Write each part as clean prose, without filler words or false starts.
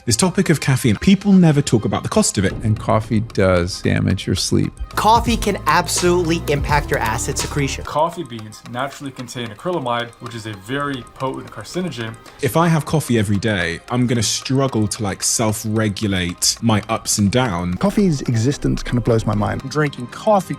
This topic of caffeine, people never talk about the cost of it. And coffee does damage your sleep. Coffee can absolutely impact your acid secretion. Coffee beans naturally contain acrylamide, which is a very potent carcinogen. If I have coffee every day, I'm going to struggle to self-regulate my ups and downs. Coffee's existence kind of blows my mind. Drinking coffee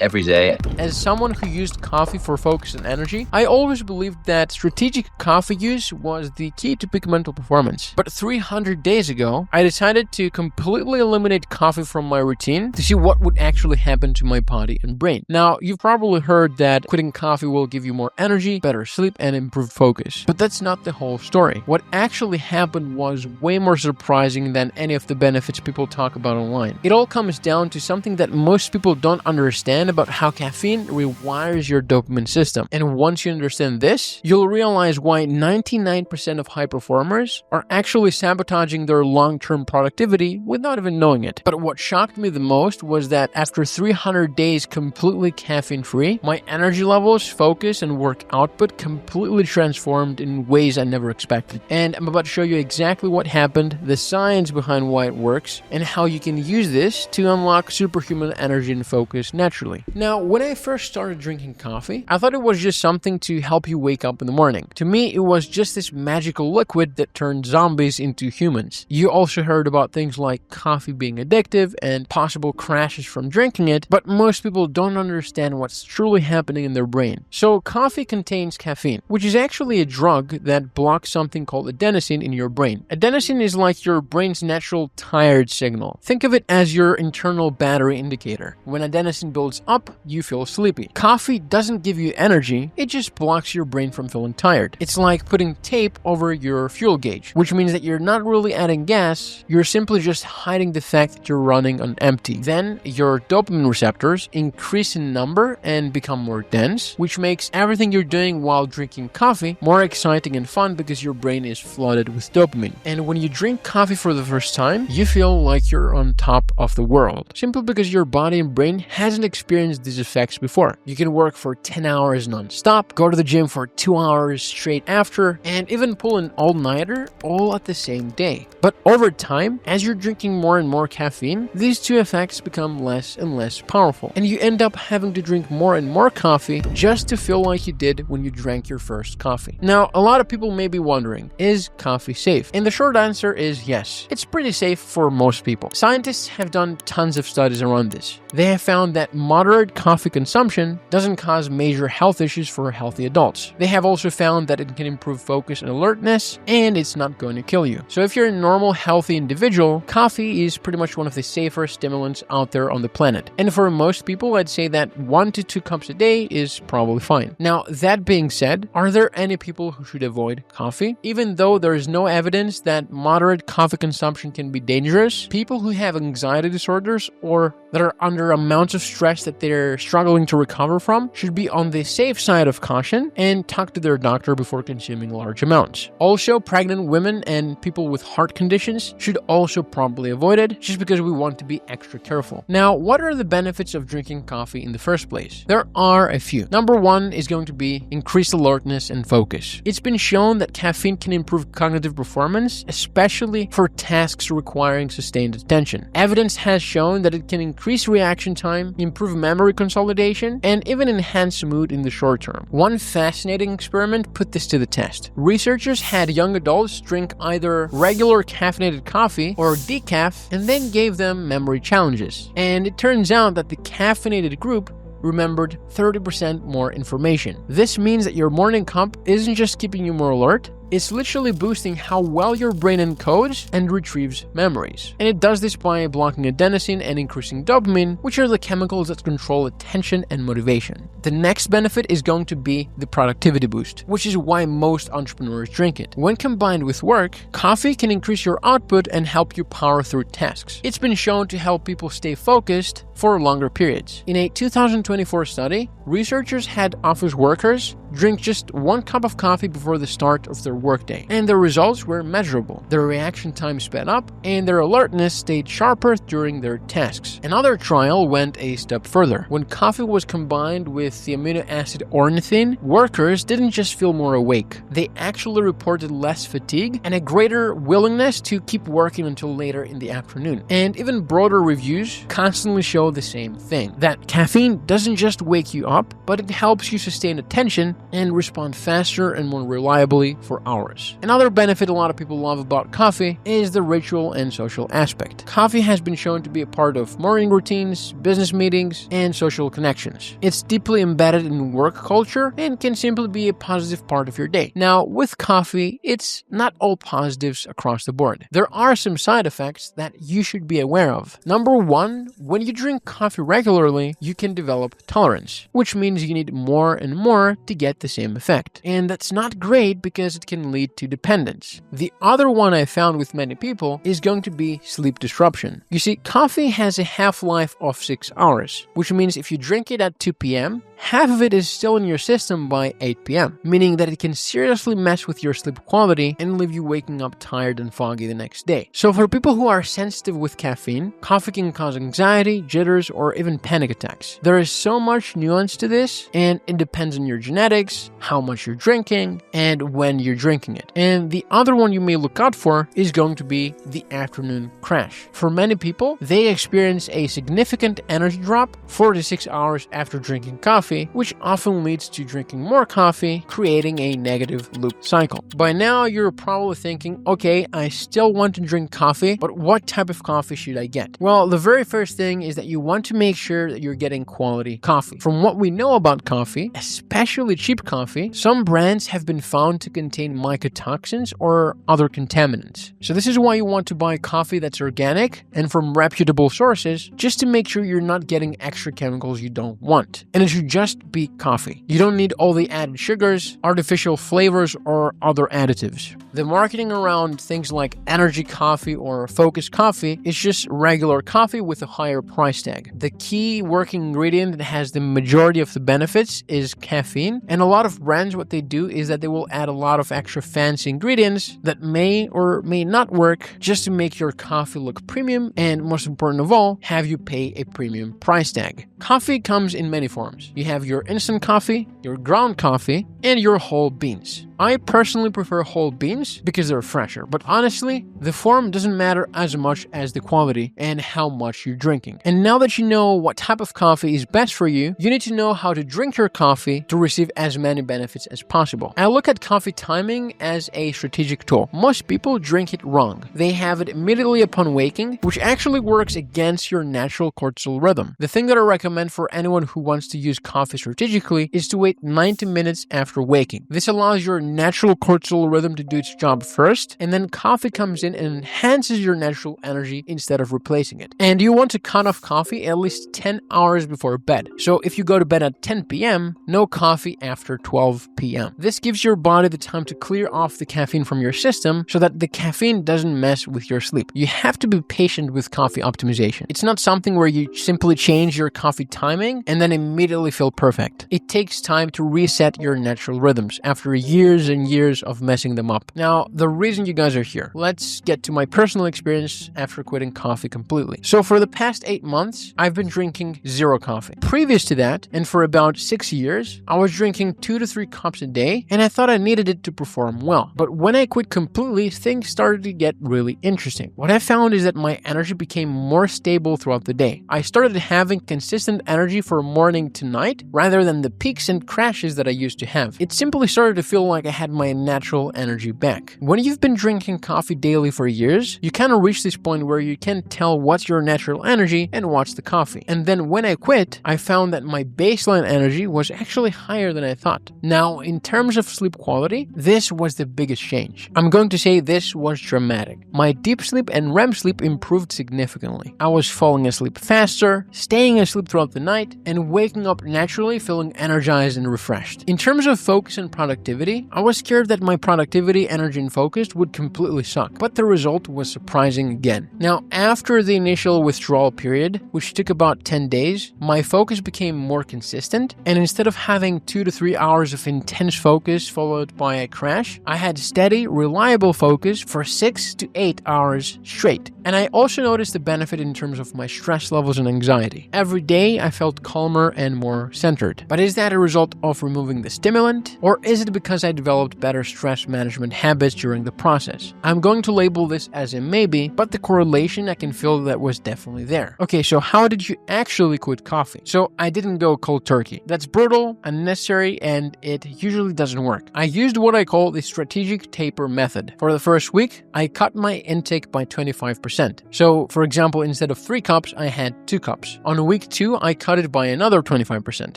every day. As someone who used coffee for focus and energy, I always believed that strategic coffee use was the key to peak mental performance. But 300 days ago, I decided to completely eliminate coffee from my routine to see what would actually happen to my body and brain. Now, you've probably heard that quitting coffee will give you more energy, better sleep, and improved focus. But that's not the whole story. What actually happened was way more surprising than any of the benefits people talk about online. It all comes down to something that most people don't understand about how caffeine rewires your dopamine system. And once you understand this, you'll realize why 99% of high performers are actually sabotaging their long-term productivity without even knowing it. But what shocked me the most was that after 300 days completely caffeine-free, my energy levels, focus, and work output completely transformed in ways I never expected. And I'm about to show you exactly what happened, the science behind why it works, and how you can use this to unlock superhuman energy and focus naturally. Now, when I first started drinking coffee, I thought it was just something to help you wake up in the morning. To me, it was just this magical liquid that turned zombies into humans. You also heard about things like coffee being addictive and possible crashes from drinking it, but most people don't understand what's truly happening in their brain. So coffee contains caffeine, which is actually a drug that blocks something called adenosine in your brain. Adenosine is like your brain's natural tired signal. Think of it as your internal battery indicator. When adenosine builds up, you feel sleepy. Coffee doesn't give you energy, it just blocks your brain from feeling tired. It's like putting tape over your fuel gauge, which means that you're not really adding gas, you're simply just hiding the fact that you're running on empty. Then your dopamine receptors increase in number and become more dense, which makes everything you're doing while drinking coffee more exciting and fun because your brain is flooded with dopamine. And when you drink coffee for the first time, you feel like you're on top of the world, simply because your body and brain hasn't experienced these effects before. You can work for 10 hours non-stop, go to the gym for 2 hours straight after, and even pull an all-nighter all at the same day. But over time, as you're drinking more and more caffeine, these two effects become less and less powerful, and you end up having to drink more and more coffee just to feel like you did when you drank your first coffee. Now, a lot of people may be wondering, is coffee safe? And the short answer is yes. It's pretty safe for most people. Scientists have done tons of studies around this. They have found that moderate coffee consumption doesn't cause major health issues for healthy adults. They have also found that it can improve focus and alertness, and it's not going to kill you. So if you're a normal, healthy individual, coffee is pretty much one of the safer stimulants out there on the planet. And for most people, I'd say that 1 to 2 cups a day is probably fine. Now, that being said, are there any people who should avoid coffee? Even though there is no evidence that moderate coffee consumption can be dangerous, people who have anxiety disorders or that are under amounts of stress that they're struggling to recover from should be on the safe side of caution and talk to their doctor before consuming large amounts. Also, pregnant women and people with heart conditions should also probably avoid it, just because we want to be extra careful. Now, what are the benefits of drinking coffee in the first place? There are a few. Number one is going to be increased alertness and focus. It's been shown that caffeine can improve cognitive performance, especially for tasks requiring sustained attention. Evidence has shown that it can increase reaction time, improve memory consolidation, and even enhance mood in the short term. One fascinating experiment put this to the test. Researchers had young adults drink either regular caffeinated coffee or decaf and then gave them memory challenges. And it turns out that the caffeinated group remembered 30% more information. This means that your morning cup isn't just keeping you more alert, it's literally boosting how well your brain encodes and retrieves memories. And it does this by blocking adenosine and increasing dopamine, which are the chemicals that control attention and motivation. The next benefit is going to be the productivity boost, which is why most entrepreneurs drink it. When combined with work, coffee can increase your output and help you power through tasks. It's been shown to help people stay focused, for longer periods. In a 2024 study, researchers had office workers drink just 1 cup of coffee before the start of their workday, and the results were measurable. Their reaction time sped up, and their alertness stayed sharper during their tasks. Another trial went a step further. When coffee was combined with the amino acid ornithine, workers didn't just feel more awake. They actually reported less fatigue and a greater willingness to keep working until later in the afternoon. And even broader reviews constantly show the same thing, that caffeine doesn't just wake you up, but it helps you sustain attention and respond faster and more reliably for hours. Another benefit a lot of people love about coffee is the ritual and social aspect. Coffee has been shown to be a part of morning routines, business meetings, and social connections. It's deeply embedded in work culture and can simply be a positive part of your day. Now, with coffee, it's not all positives across the board. There are some side effects that you should be aware of. Number 1, when you drink coffee regularly, you can develop tolerance, which means you need more and more to get the same effect. And that's not great because it can lead to dependence. The other one I found with many people is going to be sleep disruption. You see, coffee has a half-life of 6 hours, which means if you drink it at 2 p.m., half of it is still in your system by 8 p.m., meaning that it can seriously mess with your sleep quality and leave you waking up tired and foggy the next day. So for people who are sensitive with caffeine, coffee can cause anxiety, jitters, or even panic attacks. There is so much nuance to this, and it depends on your genetics, how much you're drinking, and when you're drinking it. And the other one you may look out for is going to be the afternoon crash. For many people, they experience a significant energy drop 4 to 6 hours after drinking coffee, which often leads to drinking more coffee, creating a negative loop cycle. By now, you're probably thinking, okay, I still want to drink coffee, but what type of coffee should I get? Well, the very first thing is that you want to make sure that you're getting quality coffee. From what we know about coffee, especially cheap coffee, some brands have been found to contain mycotoxins or other contaminants. So this is why you want to buy coffee that's organic and from reputable sources, just to make sure you're not getting extra chemicals you don't want. And it should just be coffee. You don't need all the added sugars, artificial flavors, or other additives. The marketing around things like energy coffee or focus coffee is just regular coffee with a higher price tag. The key working ingredient that has the majority of the benefits is caffeine, and a lot of brands, what they do is that they will add a lot of extra fancy ingredients that may or may not work just to make your coffee look premium, and most important of all, have you pay a premium price tag. Coffee comes in many forms. You have your instant coffee, your ground coffee, and your whole beans. I personally prefer whole beans because they're fresher, but honestly, the form doesn't matter as much as the quality and how much you're drinking. And now that you know what type of coffee is best for you, you need to know how to drink your coffee to receive as many benefits as possible. I look at coffee timing as a strategic tool. Most people drink it wrong. They have it immediately upon waking, which actually works against your natural cortisol rhythm. The thing that I recommend for anyone who wants to use coffee strategically is to wait 90 minutes after waking. This allows your natural cortisol rhythm to do its job first, and then coffee comes in and enhances your natural energy instead of replacing it. And you want to cut off coffee at least 10 hours before bed. So if you go to bed at 10 p.m., no coffee after 12 p.m. This gives your body the time to clear off the caffeine from your system so that the caffeine doesn't mess with your sleep. You have to be patient with coffee optimization. It's not something where you simply change your coffee timing and then immediately feel perfect. It takes time to reset your natural rhythms after years and years of messing them up. Now, the reason you guys are here, let's get to my personal experience after quitting coffee completely. So for the past 8 months, I've been drinking 0 coffee. Previous to that, and for about 6 years, I was drinking 2 to 3 cups a day, and I thought I needed it to perform well. But when I quit completely, things started to get really interesting. What I found is that my energy became more stable throughout the day. I started having consistent energy from morning to night, rather than the peaks and crashes that I used to have. It simply started to feel like I had my natural energy back. When you've been drinking coffee daily for years, you kind of reach this point where you can't tell what's your natural energy and what's the coffee. And then when I quit, I found that my baseline energy was actually higher than I thought. Now, in terms of sleep quality, this was the biggest change. I'm going to say this was dramatic. My deep sleep and REM sleep improved significantly. I was falling asleep faster, staying asleep throughout the night, and waking up naturally naturally feeling energized and refreshed. In terms of focus and productivity, I was scared that my productivity, energy, and focus would completely suck, but the result was surprising again. Now, after the initial withdrawal period, which took about 10 days, my focus became more consistent, and instead of having 2 to 3 hours of intense focus followed by a crash, I had steady, reliable focus for 6 to 8 hours straight. And I also noticed the benefit in terms of my stress levels and anxiety. Every day, I felt calmer and more centered. But is that a result of removing the stimulant, or is it because I developed better stress management habits during the process? I'm going to label this as a maybe, but the correlation I can feel that was definitely there. Okay, so how did you actually quit coffee? So I didn't go cold turkey. That's brutal, unnecessary, and it usually doesn't work. I used what I call the strategic taper method. For the first week, I cut my intake by 25%. So, for example, instead of 3 cups, I had 2 cups. On week 2, I cut it by another 25%,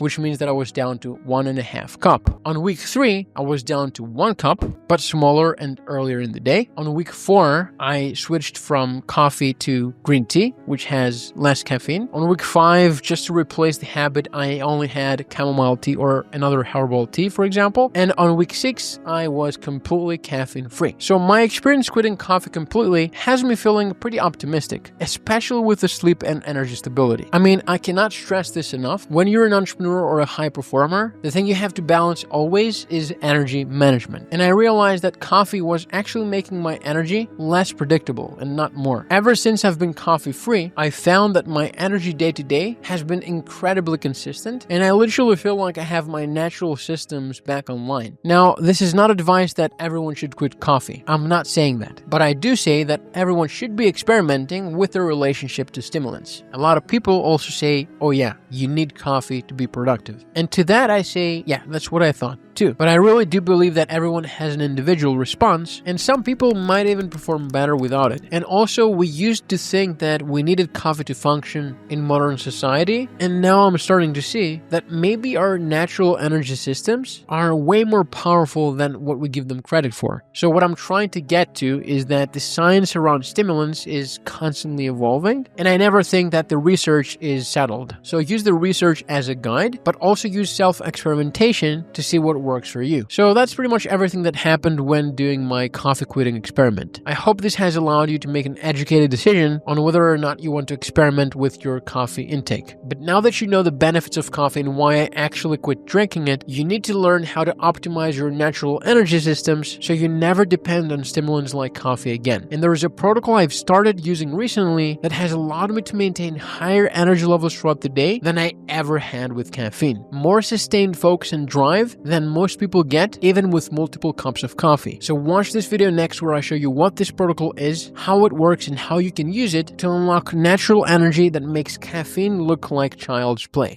which means that I was down to 1.5 cup. On week 3, I was down to 1 cup, but smaller and earlier in the day. On week 4, I switched from coffee to green tea, which has less caffeine. On week 5, just to replace the habit, I only had chamomile tea or another herbal tea, for example. And on week 6, I was completely caffeine-free. So my experience quitting coffee completely has me feeling pretty optimistic, especially with the sleep and energy stability. I mean, I cannot stress this enough. When you're an entrepreneur or a high performer, the thing you have to balance always is energy management. And I realized that coffee was actually making my energy less predictable and not more. Ever since I've been coffee-free, I found that my energy day-to-day has been incredibly consistent, and I literally feel like I have my natural systems back online. Now, this is not advice that everyone should quit coffee. I'm not saying that. But I do say that everyone should be experimenting with their relationship to stimulants. A lot of people also say, oh yeah, you need coffee to be productive. And to that I say, yeah, that's what I thought too. But I really do believe that everyone has an individual response, and some people might even perform better without it. And also, we used to think that we needed coffee to function in modern society, and now I'm starting to see that maybe our natural energy systems are way more powerful than what we give them credit for. So what I'm trying to get to is that the science around stimulants is constantly evolving, and I never think that the research is settled. So use the research as a guide, but also use self-experimentation to see what works for you. So that's pretty much everything that happened when doing my coffee quitting experiment. I hope this has allowed you to make an educated decision on whether or not you want to experiment with your coffee intake. But now that you know the benefits of coffee and why I actually quit drinking it, you need to learn how to optimize your natural energy systems so you never depend on stimulants like coffee again. And there is a protocol I've started using recently that has allowed me to maintain higher energy levels throughout the day than I ever had with caffeine. More sustained focus and drive than most people get, even with multiple cups of coffee. So watch this video next where I show you what this protocol is, how it works, and how you can use it to unlock natural energy that makes caffeine look like child's play.